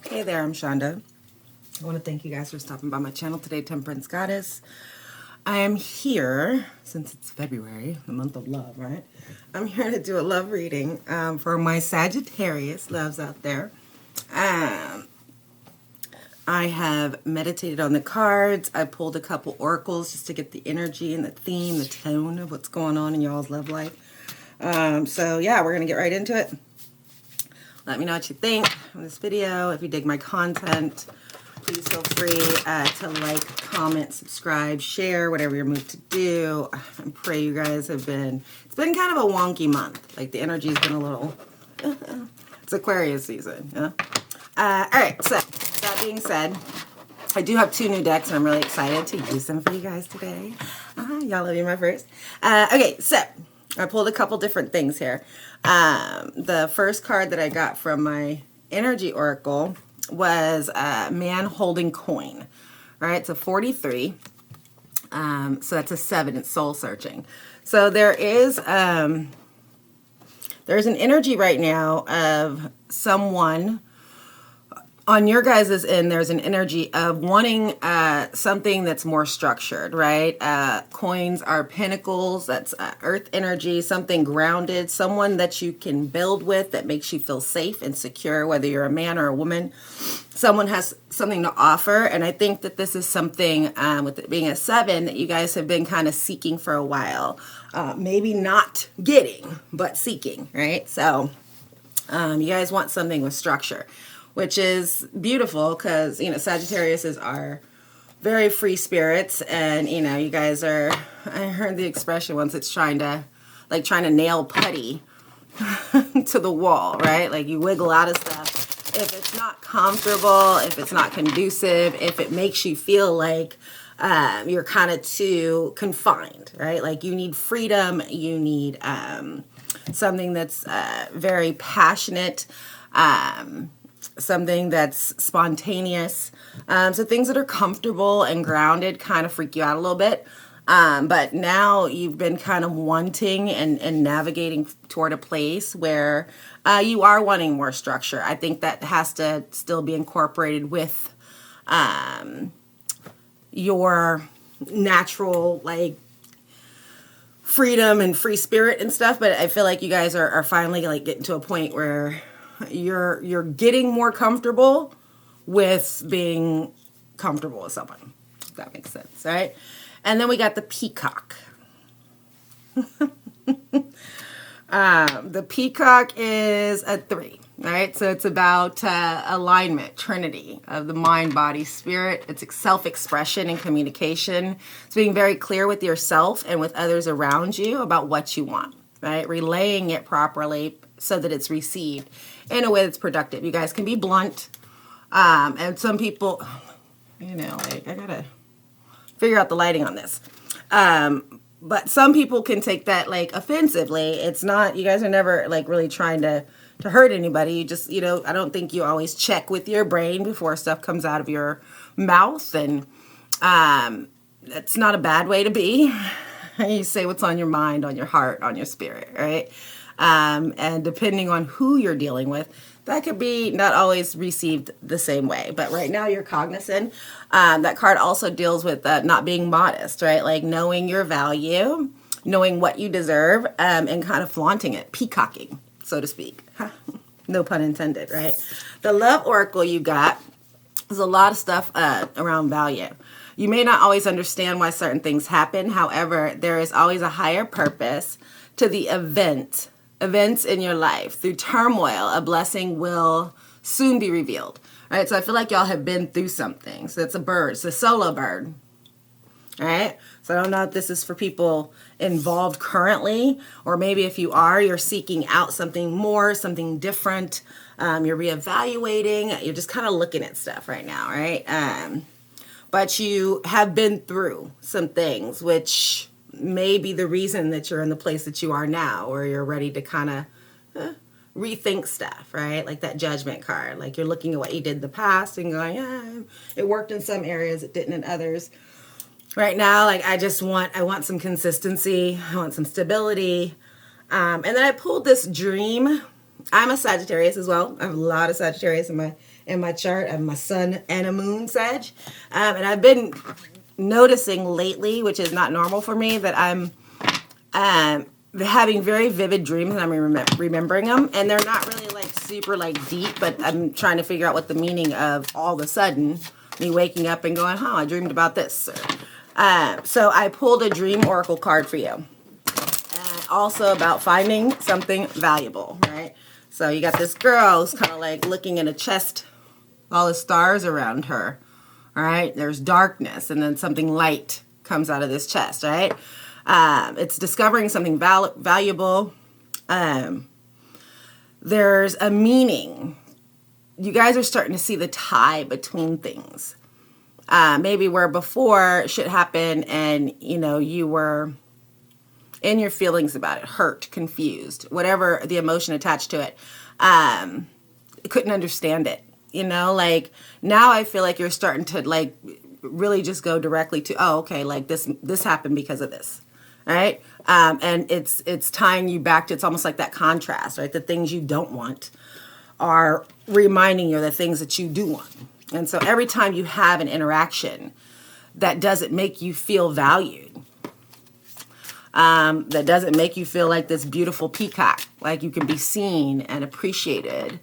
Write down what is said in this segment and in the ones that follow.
Hey there, I'm Shonda. I want to thank you guys for stopping by my channel today, Temperance Goddess. I am here, since it's February, the month of love, right? I'm here to do a love reading for my Sagittarius loves out there. I have meditated on the cards. I pulled a couple oracles just to get the energy and the theme, the tone of what's going on in y'all's love life. So yeah, we're going to get right into it. Let me know what you think of this video. If you dig my content, please feel free to like, comment, subscribe, share, whatever you're moved to do. I pray you guys have been, it's been kind of a wonky month. Like the energy's been a little, it's Aquarius season. Yeah? All right, so that being said, I do have two new decks and I'm really excited to use them for you guys today. Y'all love you my first. Okay, so I pulled a couple different things here. The first card that I got from my energy oracle was a man holding coin. All right, so 43. So that's a 7. It's soul searching. So there's an energy right now of someone on your guys' end. There's an energy of wanting something that's more structured, right? Coins are pinnacles. That's earth energy, something grounded, someone that you can build with that makes you feel safe and secure, whether you're a man or a woman. Someone has something to offer. And I think that this is something, with it being a 7, that you guys have been kind of seeking for a while. Maybe not getting, but seeking, right? So you guys want something with structure, which is beautiful because, you know, Sagittariuses are very free spirits. And, you know, you guys are, I heard the expression once, it's trying to nail putty to the wall, right? Like you wiggle out of stuff. If it's not comfortable, if it's not conducive, if it makes you feel like you're kind of too confined, right? Like you need freedom, you need something that's very passionate, something that's spontaneous. So things that are comfortable and grounded kind of freak you out a little bit. But now you've been kind of wanting and navigating toward a place where you are wanting more structure. I think that has to still be incorporated with your natural, like, freedom and free spirit and stuff. But I feel like you guys are finally like getting to a point where you're getting more comfortable with being comfortable with someone, if that makes sense, right? And then we got the peacock. The peacock is a 3, right? So it's about alignment, trinity of the mind, body, spirit. It's self-expression and communication. It's being very clear with yourself and with others around you about what you want, right? Relaying it properly so that it's received in a way that's productive. You guys can be blunt. And some people, you know, like, I gotta figure out the lighting on this. But some people can take that like offensively. It's not, you guys are never like really trying to hurt anybody. You just, you know, I don't think you always check with your brain before stuff comes out of your mouth. And that's not a bad way to be. You say what's on your mind, on your heart, on your spirit, right? And depending on who you're dealing with, that could be not always received the same way. But right now you're cognizant. That card also deals with not being modest, right? Like knowing your value, knowing what you deserve, and kind of flaunting it, peacocking, so to speak. No pun intended, right? The love oracle you got is a lot of stuff around value. You may not always understand why certain things happen. However, there is always a higher purpose to the events in your life. Through turmoil, a blessing will soon be revealed. All right, so I feel like y'all have been through something. So it's a bird, it's a solo bird. All right, so I don't know if this is for people involved currently, or maybe if you are, you're seeking out something more, something different. You're reevaluating, you're just kind of looking at stuff right now, right? But you have been through some things, which may be the reason that you're in the place that you are now, or you're ready to kind of rethink stuff, right? Like that judgment card. Like you're looking at what you did in the past and going, yeah, it worked in some areas, it didn't in others. Right now, like I want some consistency. I want some stability. And then I pulled this dream I'm a Sagittarius as well. I have a lot of Sagittarius in my chart. I have my sun and a moon Sag. And I've been noticing lately, which is not normal for me, that I'm having very vivid dreams and I'm remembering them. And they're not really like super like deep, but I'm trying to figure out what the meaning of all of a sudden me waking up and going, I dreamed about this. So I pulled a dream oracle card for you. Also about finding something valuable, right? So you got this girl who's kind of like looking in a chest, all the stars around her, all right? There's darkness, and then something light comes out of this chest, right? It's discovering something valuable. There's a meaning. You guys are starting to see the tie between things. Maybe where before shit happened and, you were in your feelings about it, hurt, confused, whatever the emotion attached to it, couldn't understand it. Like now I feel like you're starting to like really just go directly to, okay, like this happened because of this, right? And it's tying you back to, it's almost like that contrast, right? The things you don't want are reminding you of the things that you do want. And so every time you have an interaction that doesn't make you feel valued, that doesn't make you feel like this beautiful peacock, like you can be seen and appreciated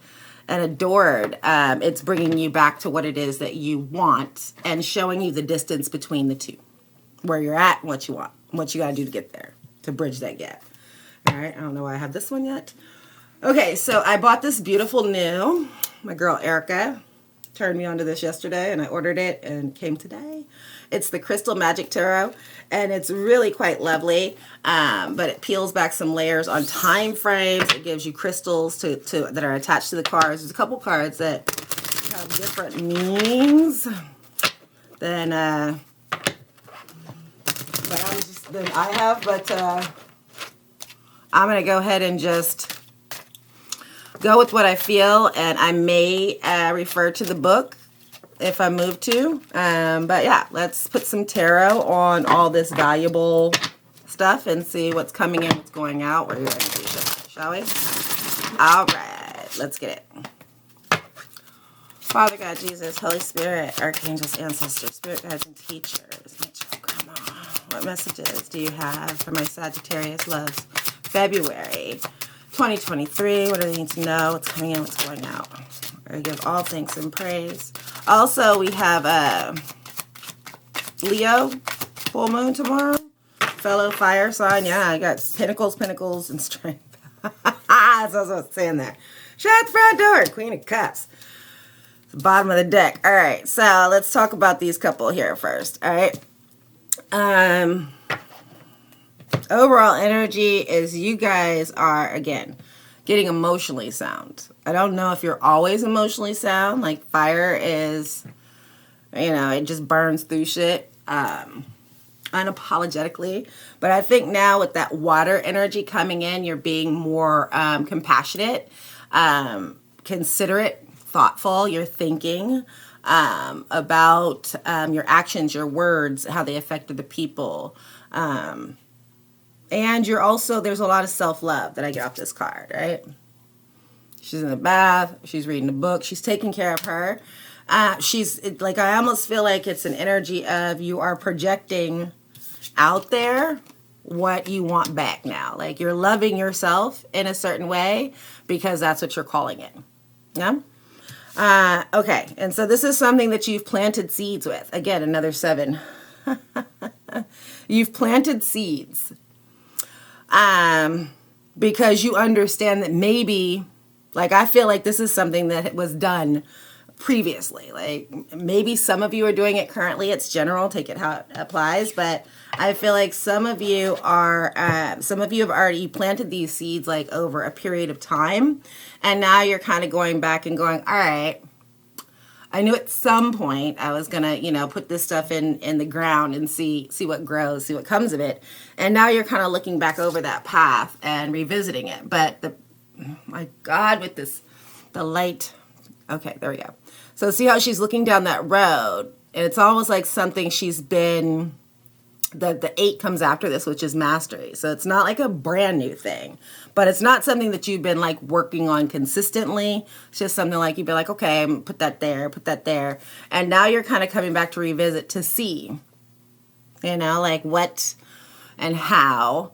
and adored, it's bringing you back to what it is that you want and showing you the distance between the two, where you're at and what you want, what you got to do to get there, to bridge that gap. All right, I don't know why I have this one yet. Okay, so I bought this beautiful new, my girl Erica turned me onto this yesterday and I ordered it and it came today. It's the Crystal Magic Tarot, and it's really quite lovely, but it peels back some layers on time frames. It gives you crystals that are attached to the cards. There's a couple cards that have different meanings than I have, but I'm going to go ahead and just go with what I feel, and I may refer to the book if I move to. But yeah, let's put some tarot on all this valuable stuff and see what's coming in, what's going out, where you're ready to, shall we? All right, let's get it. Father God, Jesus, Holy Spirit, archangels, ancestors, spirit guides, and teachers. Come on. What messages do you have for my Sagittarius loves? February 2023. What do they need to know? What's coming in, what's going out? I give all thanks and praise. Also, we have Leo full moon tomorrow. Fellow fire sign. Yeah, I got pentacles, and strength. That's what I was saying there. Shut the front door. Queen of Cups. The bottom of the deck. All right, so let's talk about these couple here first. All right. Overall energy is you guys are, again, getting emotionally sound. I don't know if you're always emotionally sound. Like fire is, it just burns through shit unapologetically. But I think now with that water energy coming in, you're being more compassionate, considerate, thoughtful. You're thinking about your actions, your words, how they affect other people. And you're also, there's a lot of self-love that I get off this card, right? She's in the bath. She's reading a book. She's taking care of her. She's like, I almost feel like it's an energy of you are projecting out there what you want back now. Like you're loving yourself in a certain way because that's what you're calling it. Yeah? Okay. And so this is something that you've planted seeds with. Again, another 7. You've planted seeds. Because you understand that maybe, like, I feel like this is something that was done previously. Like, maybe some of you are doing it currently. It's general, take it how it applies. But I feel like some of you have already planted these seeds, like, over a period of time. And now you're kind of going back and going, all right, I knew at some point I was going to, put this stuff in the ground and see what grows, see what comes of it. And now you're kind of looking back over that path and revisiting it. But my God, with the light. Okay, there we go. So see how she's looking down that road. And it's almost like something she's been the 8 comes after this, which is mastery. So it's not like a brand new thing, but it's not something that you've been like working on consistently. It's just something like you'd be like, okay, I'm put that there. And now you're kind of coming back to revisit to see, like what and how.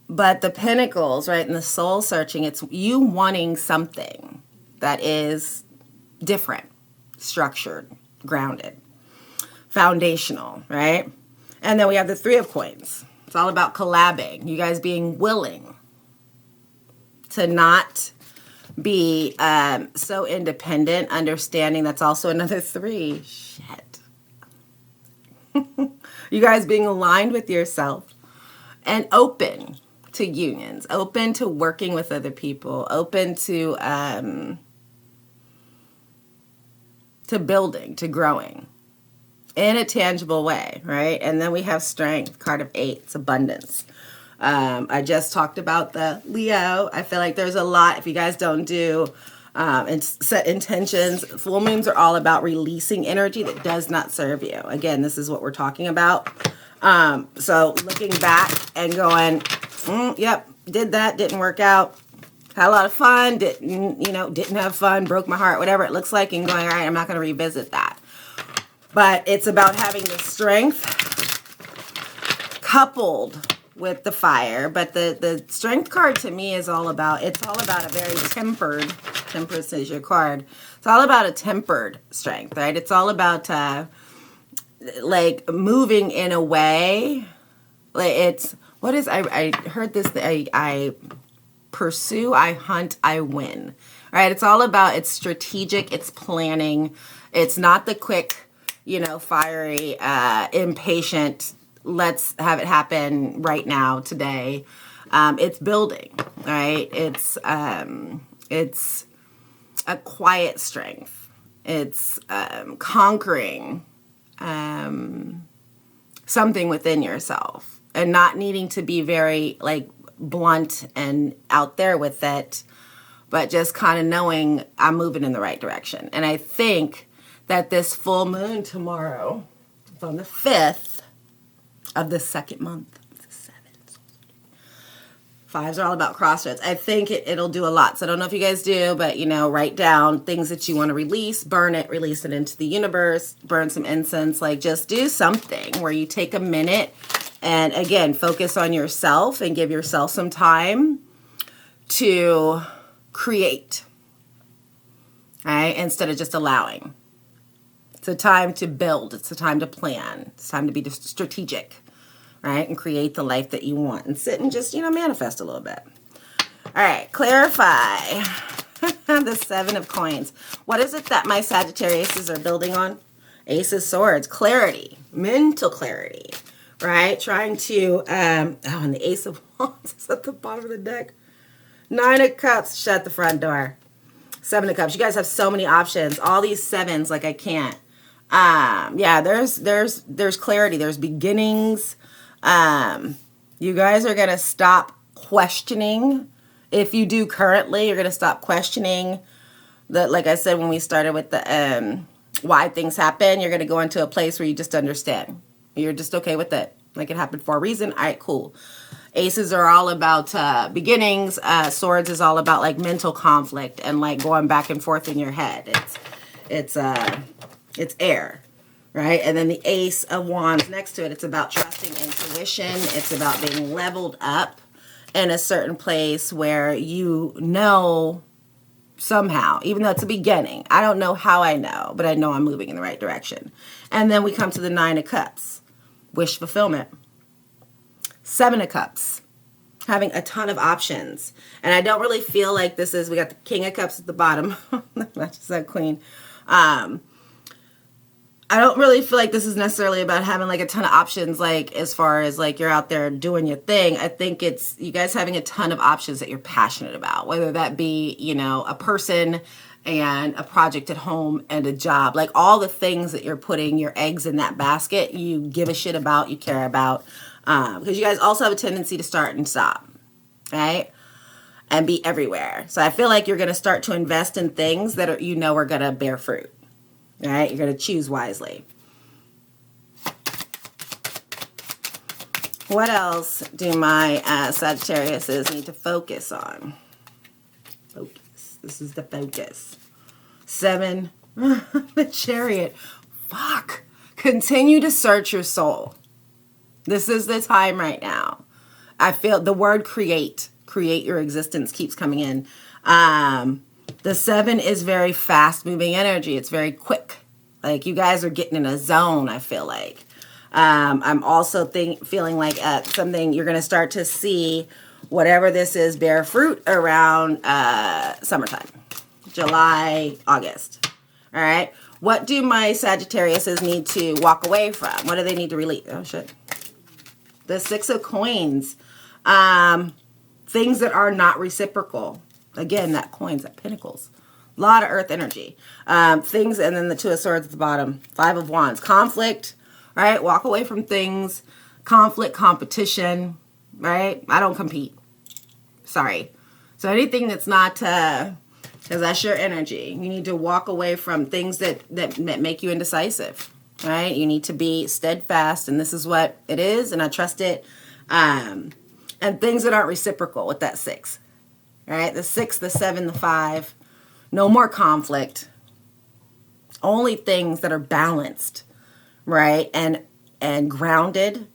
But the Pentacles, right, and the soul searching, it's you wanting something that is different, structured, grounded, foundational, right? And then we have the 3 of Coins. It's all about collabing, you guys being willing to not be so independent, understanding that's also another 3. Shit. You guys being aligned with yourself and open to unions, open to working with other people, open to building, to growing in a tangible way, right? And then we have Strength, card of 8, it's abundance. I just talked about the Leo. I feel like there's a lot, if you guys don't do and set intentions, full moons are all about releasing energy that does not serve you. Again, this is what we're talking about. So looking back and going, yep, did that, didn't work out. Had a lot of fun, didn't have fun, broke my heart, whatever it looks like, and going, all right, I'm not going to revisit that. But it's about having the strength coupled with the fire. But the strength card to me is all about, it's all about a very temperance is your card. It's all about a tempered strength, right? It's all about like moving in a way, like it's, what is, I heard this, I pursue, I hunt, I win, right? It's all about, it's strategic, it's planning. It's not the quick, fiery, impatient, let's have it happen right now, today. It's building, right? It's a quiet strength. It's conquering something within yourself and not needing to be very like blunt and out there with it, but just kind of knowing I'm moving in the right direction. And I think that this full moon tomorrow, it's on the 5th of the second month. Fives are all about crossroads. I think it'll do a lot. So I don't know if you guys do, but, write down things that you want to release, burn it, release it into the universe, burn some incense, like just do something where you take a minute and, again, focus on yourself and give yourself some time to create, right? Instead of just allowing. It's a time to build. It's a time to plan. It's time to be strategic. Right? And create the life that you want and sit and just, manifest a little bit. All right. Clarify the 7 of Coins. What is it that my Sagittariuses are building on? Ace of Swords, clarity, mental clarity, right? Trying to, and the Ace of Wands is at the bottom of the deck. 9 of Cups, shut the front door. 7 of Cups. You guys have so many options. All these 7s, like I can't. Yeah, there's clarity. There's beginnings. You guys are going to stop questioning. If you do currently, you're going to stop questioning like I said, when we started with the, why things happen. You're going to go into a place where you just understand. You're just okay with it. Like it happened for a reason. All right, cool. Aces are all about, beginnings. Swords is all about like mental conflict and like going back and forth in your head. It's air. Right? And then the Ace of Wands next to it, it's about trusting intuition. It's about being leveled up in a certain place where somehow, even though it's a beginning, I don't know how I know, but I know I'm moving in the right direction. And then we come to the 9 of Cups, wish fulfillment. 7 of Cups, having a ton of options. And I don't really feel like this is, we got the King of Cups at the bottom, not just that Queen. I don't really feel like this is necessarily about having like a ton of options, like as far as like you're out there doing your thing. I think it's you guys having a ton of options that you're passionate about, whether that be, a person and a project at home and a job, like all the things that you're putting your eggs in that basket, you give a shit about, you care about, because you guys also have a tendency to start and stop, right? And be everywhere. So I feel like you're going to start to invest in things that are going to bear fruit. All right, you're going to choose wisely. What else do my Sagittariuses need to focus on? Focus. This is the focus. 7, the Chariot. Fuck. Continue to search your soul. This is the time right now. I feel the word create your existence keeps coming in. The 7 is very fast moving energy. It's very quick. Like you guys are getting in a zone, I feel like. I'm also feeling like something you're going to start to see, whatever this is, bear fruit around summertime, July, August. All right. What do my Sagittariuses need to walk away from? What do they need to release? Oh, shit. The 6 of Coins. Things that are not reciprocal. Again, that coins, that Pentacles. A lot of earth energy. Things, and then the 2 of Swords at the bottom. 5 of Wands. Conflict. Right? Walk away from things. Conflict, competition. Right? I don't compete. Sorry. So anything that's not, because that's your energy. You need to walk away from things that make you indecisive. Right? You need to be steadfast, and this is what it is, and I trust it. And things that aren't reciprocal with that 6. Right? The 6, the 7, the 5. No more conflict. Only things that are balanced. Right? And grounded.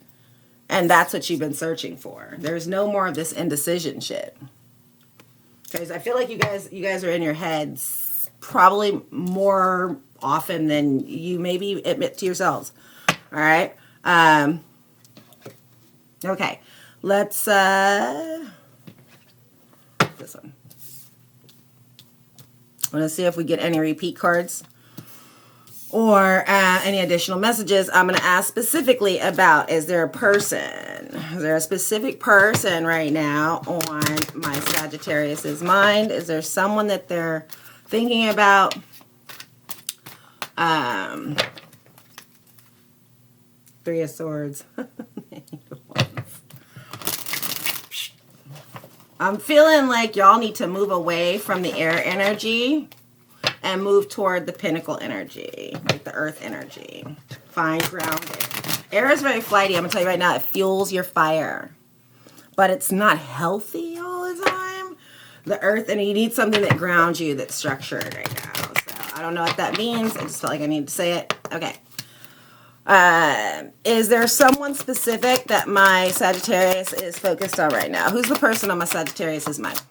And that's what you've been searching for. There's no more of this indecision shit. Because I feel like you guys are in your heads probably more often than you maybe admit to yourselves. All right? Okay. Let's this one. I want to see if we get any repeat cards or any additional messages. I'm going to ask specifically about, is there a person? Is there a specific person right now on my Sagittarius's mind? Is there someone that they're thinking about? 3 of Swords. I'm feeling like y'all need to move away from the air energy and move toward the Pentacle energy, like the earth energy. Find grounded. Air is very flighty. I'm going to tell you right now, it fuels your fire. But it's not healthy all the time. The earth, and you need something that grounds you, that's structured right now. So I don't know what that means. I just felt like I need to say it. Okay. Is there someone specific that my Sagittarius is focused on right now? Who's the person on my Sagittarius's mind?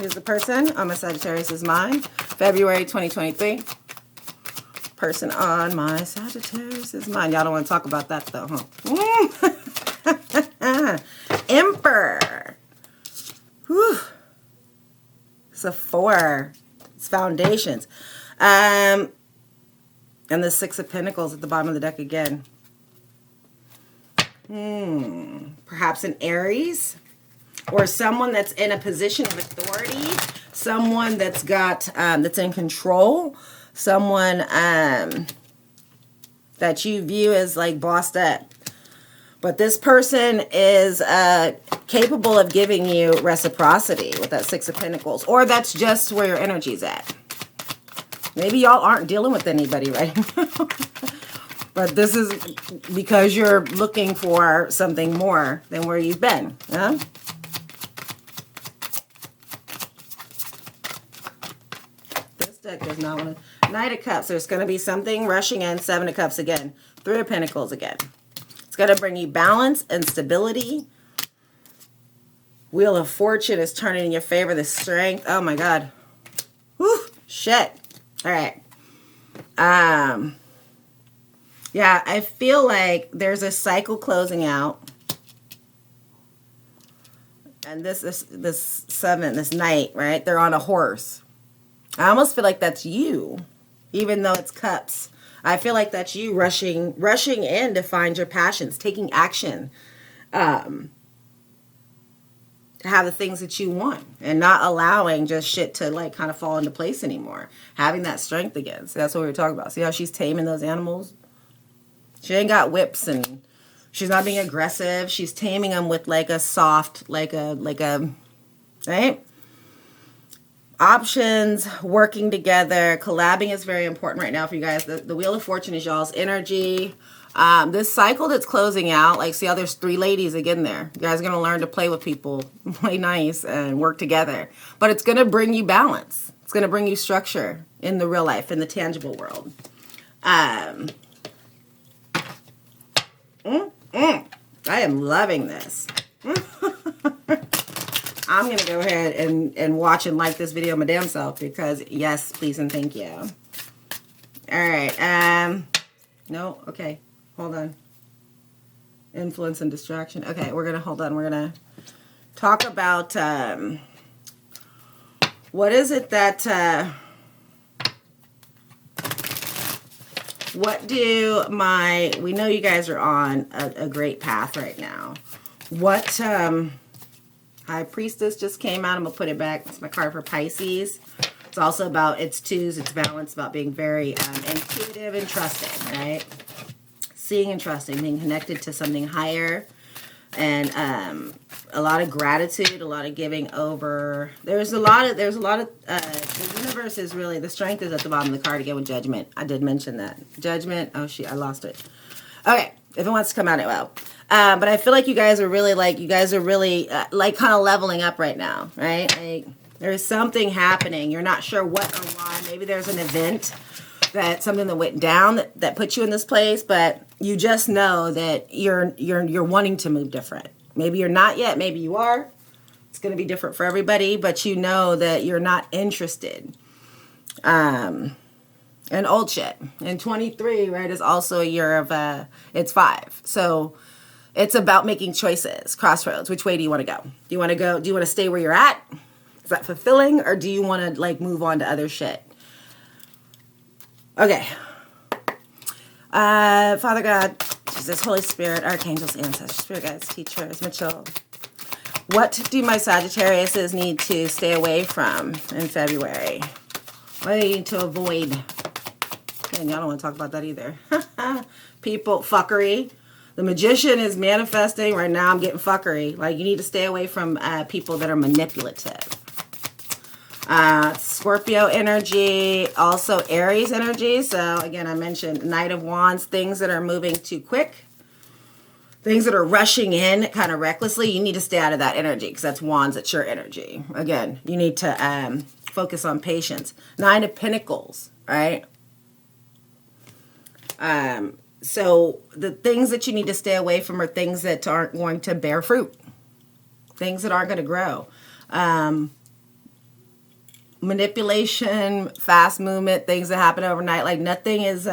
Who's the person on my Sagittarius's mind? February 2023. Person on my Sagittarius's mind. Y'all don't want to talk about that though, huh? Emperor. Whew. It's a 4. It's foundations. And the 6 of Pentacles at the bottom of the deck again. Perhaps an Aries. Or someone that's in a position of authority. Someone that's got, that's in control. Someone that you view as like bossed up. But this person is capable of giving you reciprocity with that 6 of Pentacles. Or that's just where your energy's at. Maybe y'all aren't dealing with anybody right now. But this is because you're looking for something more than where you've been. Huh? This deck does not want to. Knight of Cups. There's going to be something rushing in. 7 of Cups again. 3 of Pentacles again. It's going to bring you balance and stability. Wheel of Fortune is turning in your favor. The strength. Oh my God. Whew. Shit. All right. Yeah, I feel like there's a cycle closing out. And this 7, this knight, right? They're on a horse. I almost feel like that's you, even though it's cups. I feel like that's you rushing in to find your passions, taking action. To have the things that you want and not allowing just shit to like kind of fall into place anymore. Having that strength again. So that's what we were talking about. See how she's taming those animals? She ain't got whips and she's not being aggressive. She's taming them with like a soft, like a, right? Options, working together, collabing is very important right now for you guys. The Wheel of Fortune is y'all's energy. This cycle that's closing out, like, see how there's 3 ladies again there. You guys are going to learn to play with people, play nice, and work together. But it's going to bring you balance. It's going to bring you structure in the real life, in the tangible world. I am loving this. I'm going to go ahead and watch and like this video my damn self because, yes, please and thank you. All right. No, okay. Hold on. Influence and distraction. Okay, we're going to, hold on. We're going to talk about what is it that, what do my, we know you guys are on a great path right now. What, High Priestess just came out. I'm going to put it back. It's my card for Pisces. It's also about, it's twos, it's balance, about being very intuitive and trusting, right? Seeing and trusting, being connected to something higher, and a lot of gratitude, a lot of giving over. There's a lot of, the universe is really, the strength is at the bottom of the card again with Judgment. I did mention that. Judgment, oh shit, I lost it. Okay, if it wants to come out, it will. But I feel like you guys are really, like kind of leveling up right now, right? Like, there's something happening. You're not sure what or why. Maybe there's an event, something that went down that put you in this place, but you just know that you're wanting to move different. Maybe you're not yet. Maybe you are. It's going to be different for everybody, but you know that you're not interested. And old shit. And 23, right, is also a year of, it's 5. So it's about making choices, crossroads. Which way do you want to go? Do you want to stay where you're at? Is that fulfilling? Or do you want to, like, move on to other shit? Okay. Father God, Jesus, Holy Spirit, Archangels, Ancestors, Spirit Guides, Teachers, Mitchell. What do my Sagittariuses need to stay away from in February? What do they need to avoid? And y'all don't want to talk about that either. People, fuckery. The Magician is manifesting. Right now I'm getting fuckery. Like, you need to stay away from people that are manipulative. Scorpio energy, also Aries energy. So again, I mentioned Knight of Wands, things that are moving too quick, things that are rushing in kind of recklessly. You need to stay out of that energy because that's Wands, it's your energy. Again, you need to focus on patience. 9 of Pentacles, right? So the things that you need to stay away from are things that aren't going to bear fruit, things that aren't going to grow. Manipulation, fast movement, things that happen overnight. Like, nothing is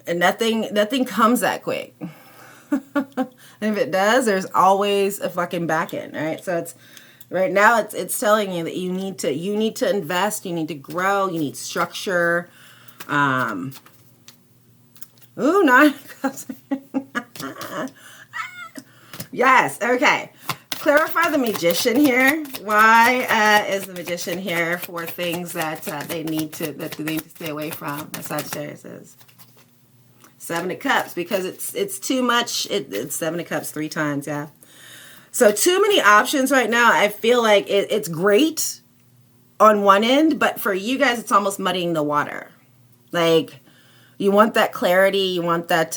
nothing comes that quick. And if it does, there's always a fucking back end, right? So it's right now it's telling you that you need to invest, you need to grow, you need structure. Ooh, 9 cups. Yes, okay. Clarify the Magician here. Why is the Magician here for things that they need to stay away from? The Sagittarius is 7 of Cups, because it's too much. It's 7 of Cups 3 times, yeah. So too many options right now. I feel like it's great on one end, but for you guys, it's almost muddying the water. Like, you want that clarity, you want that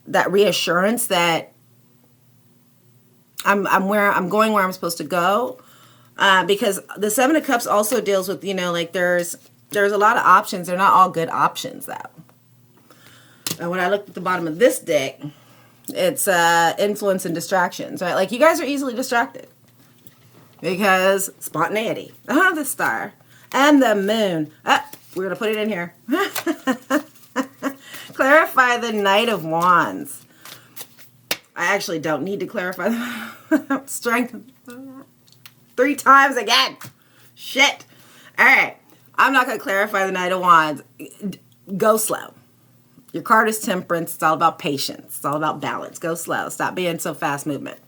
that reassurance that I'm going where I'm supposed to go, because the 7 of Cups also deals with, like, there's a lot of options. They're not all good options, though. And when I looked at the bottom of this deck, it's influence and distractions, right? Like, you guys are easily distracted because spontaneity. The Star and the Moon. We're gonna put it in here. Clarify the Knight of Wands. I actually don't need to clarify the strength 3 times again. Shit. All right. I'm not going to clarify the Knight of Wands. Go slow. Your card is Temperance. It's all about patience. It's all about balance. Go slow. Stop being so fast movement.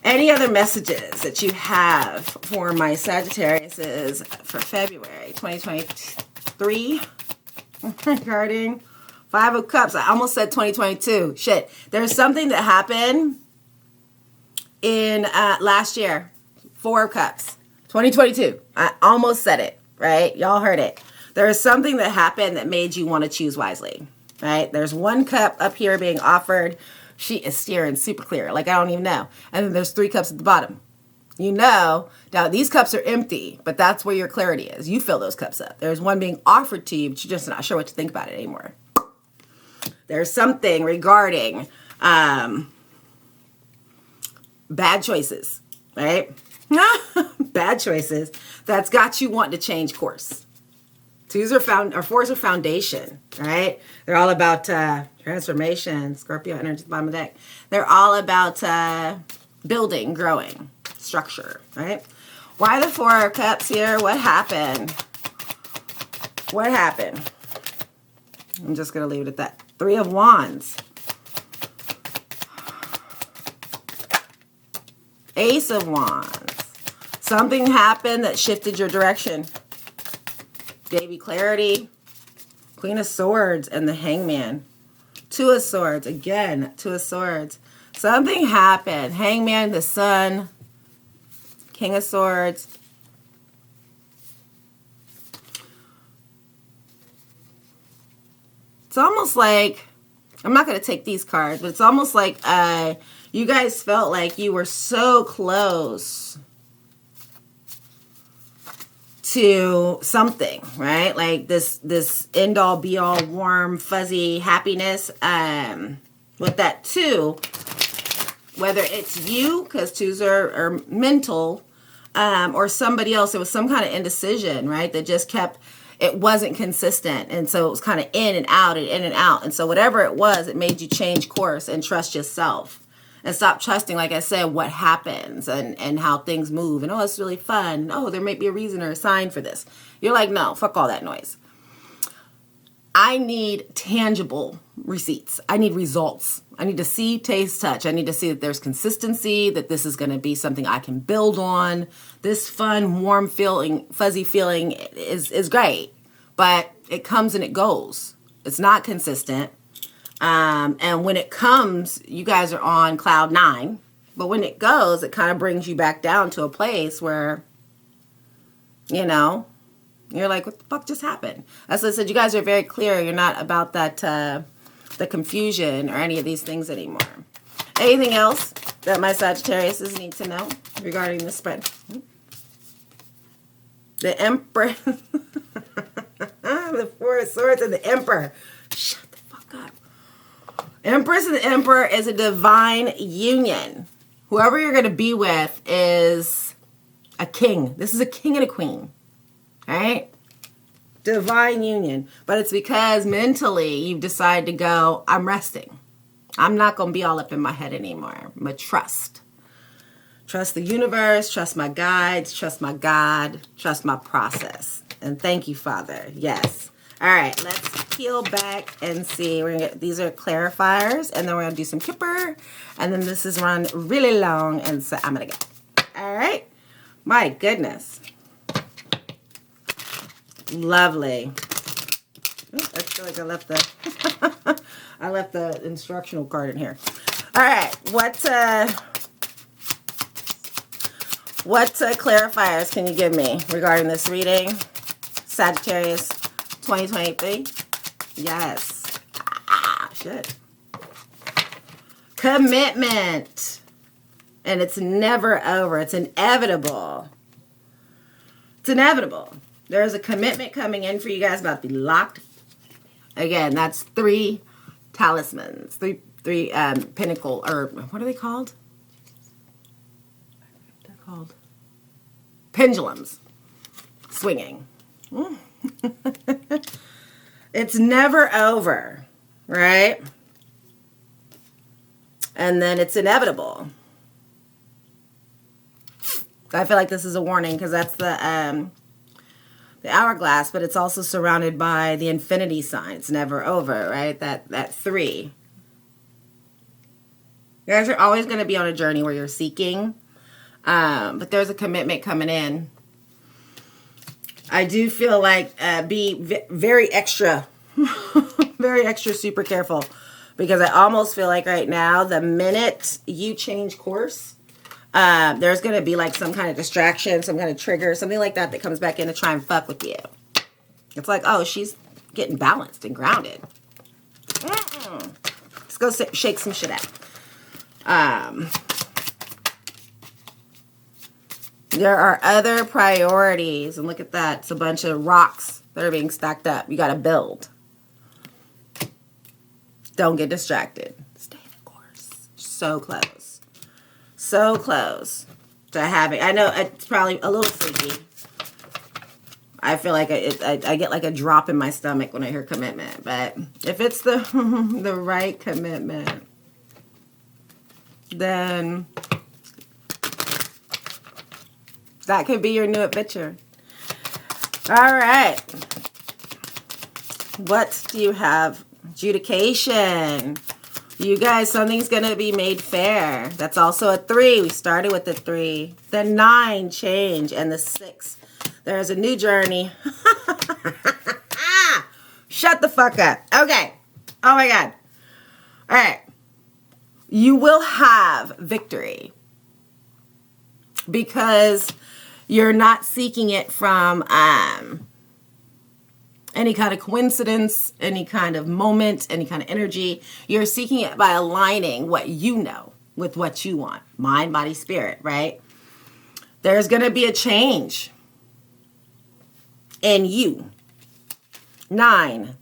Any other messages that you have for my Sagittariuses for February 2023 regarding 5 of Cups? I almost said 2022. Shit. There's something that happened in last year. 4 of Cups. 2022. I almost said it, right? Y'all heard it. There is something that happened that made you want to choose wisely. right? There's one cup up here being offered. She is steering super clear, like I don't even know. And then there's 3 cups at the bottom. You know, now these cups are empty, but that's where your clarity is. You fill those cups up. There's one being offered to you, but you're just not sure what to think about it anymore. There's something regarding bad choices, right? Bad choices that's got you wanting to change course. 4s are foundation, right? They're all about transformation. Scorpio energy at the bottom of the deck. They're all about building, growing, structure, right? Why the 4 of Cups here? What happened? What happened? I'm just going to leave it at that. 3 of Wands. Ace of Wands. Something happened that shifted your direction. Gave you clarity. Queen of Swords and the Hangman. 2 of Swords. Again, 2 of Swords. Something happened. Hangman, the Sun. King of Swords. It's almost like, I'm not going to take these cards, but it's almost like you guys felt like you were so close to something, right? Like this end all be all warm, fuzzy happiness. With that 2, whether it's you, because 2s are mental, or somebody else, it was some kind of indecision, right? That just kept, it wasn't consistent. And so it was kind of in and out and in and out. And so whatever it was, it made you change course and trust yourself. And stop trusting, like I said, what happens and how things move. And, oh, it's really fun. Oh, there might be a reason or a sign for this. You're like, no, fuck all that noise. I need tangible receipts. I need results. I need to see, taste, touch. I need to see that there's consistency, that this is going to be something I can build on. This fun, warm feeling, fuzzy feeling is great, but it comes and it goes. It's not consistent. And when it comes, you guys are on cloud 9, but when it goes, it kind of brings you back down to a place where, you know, you're like, what the fuck just happened? As I said, you guys are very clear. You're not about that, the confusion or any of these things anymore. Anything else that my Sagittariuses need to know regarding the spread? The Emperor, the 4 of Swords and the Emperor. Shut the fuck up. Empress and the Emperor is a divine union. Whoever you're going to be with is a king. This is a king and a queen. Right? Divine union. But it's because mentally you've decided to go, I'm resting. I'm not going to be all up in my head anymore. I'm going to trust. Trust the universe. Trust my guides. Trust my God. Trust my process. And thank you, Father. Yes. All right, let's peel back and see. We're gonna get, these are clarifiers, and then we're gonna do some Kipper, and then this is run really long, and so I'm gonna go. All right, my goodness, lovely. Ooh, I feel like I left the I left the instructional card in here. All right, what clarifiers can you give me regarding this reading, Sagittarius 2023? Yes. Shit. Commitment. And it's never over. It's inevitable. It's inevitable. There's a commitment coming in for you guys about to be locked. Again, that's 3 talismans. Three pinnacle, or what are they called? They're called pendulums. Swinging. It's never over, right? And then it's inevitable. I feel like this is a warning because that's the hourglass, but it's also surrounded by the infinity sign. It's never over, right? That 3. You guys are always going to be on a journey where you're seeking, but there's a commitment coming in. I do feel like be very extra, very extra, super careful, because I almost feel like right now, the minute you change course, there's going to be like some kind of distraction, some kind of trigger, something like that comes back in to try and fuck with you. It's like, oh, she's getting balanced and grounded. Let's go shake some shit out. There are other priorities. And look at that. It's a bunch of rocks that are being stacked up. You got to build. Don't get distracted. Stay the course. So close. So close to having. I know it's probably a little freaky. I feel like I get like a drop in my stomach when I hear commitment. But if it's the the right commitment, then that could be your new adventure. All right. What do you have? Adjudication. You guys, something's going to be made fair. That's also a 3. We started with the 3. The 9, change. And the 6. There's a new journey. Shut the fuck up. Okay. Oh my God. All right. You will have victory because you're not seeking it from any kind of coincidence, any kind of moment, any kind of energy. You're seeking it by aligning what you know with what you want. Mind, body, spirit, right? There's going to be a change in you. 9,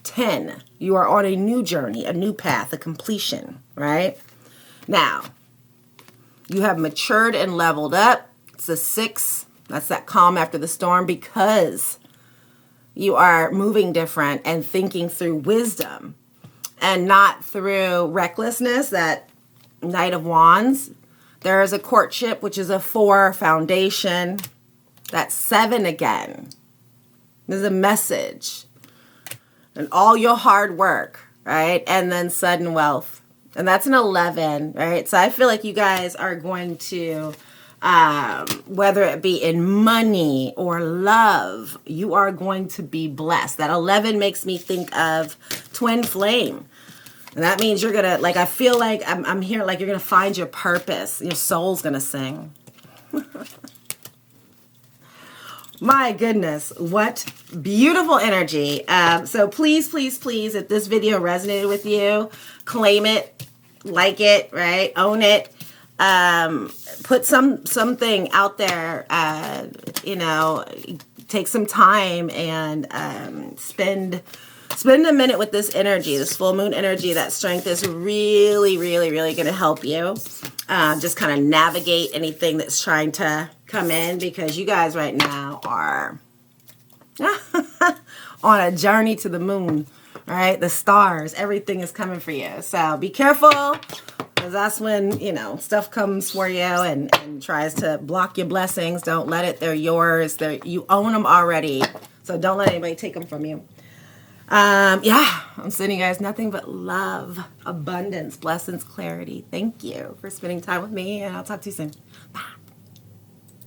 10. You are on a new journey, a new path, a completion, right? Now, you have matured and leveled up. It's a 6. That's that calm after the storm because you are moving different and thinking through wisdom and not through recklessness, that Knight of Wands. There is a courtship, which is a 4, foundation. That's 7 again. There's a message. And all your hard work, right? And then sudden wealth. And that's an 11, right? So I feel like you guys are going to, whether it be in money or love, you are going to be blessed. That 11 makes me think of twin flame. And that means you're going to, like, I feel like I'm here, like you're going to find your purpose. Your soul's going to sing. My goodness, what beautiful energy. So please, please, please, if this video resonated with you, claim it, like it, right? Own it. Put something out there, take some time and spend a minute with this energy, this full moon energy. That strength is really, really, really going to help you just kind of navigate anything that's trying to come in, because you guys right now are on a journey to the moon, right? The stars, everything is coming for you. So be careful, because that's when, stuff comes for you and tries to block your blessings. Don't let it. They're yours. You own them already. So don't let anybody take them from you. I'm sending you guys nothing but love, abundance, blessings, clarity. Thank you for spending time with me, and I'll talk to you soon. Bye.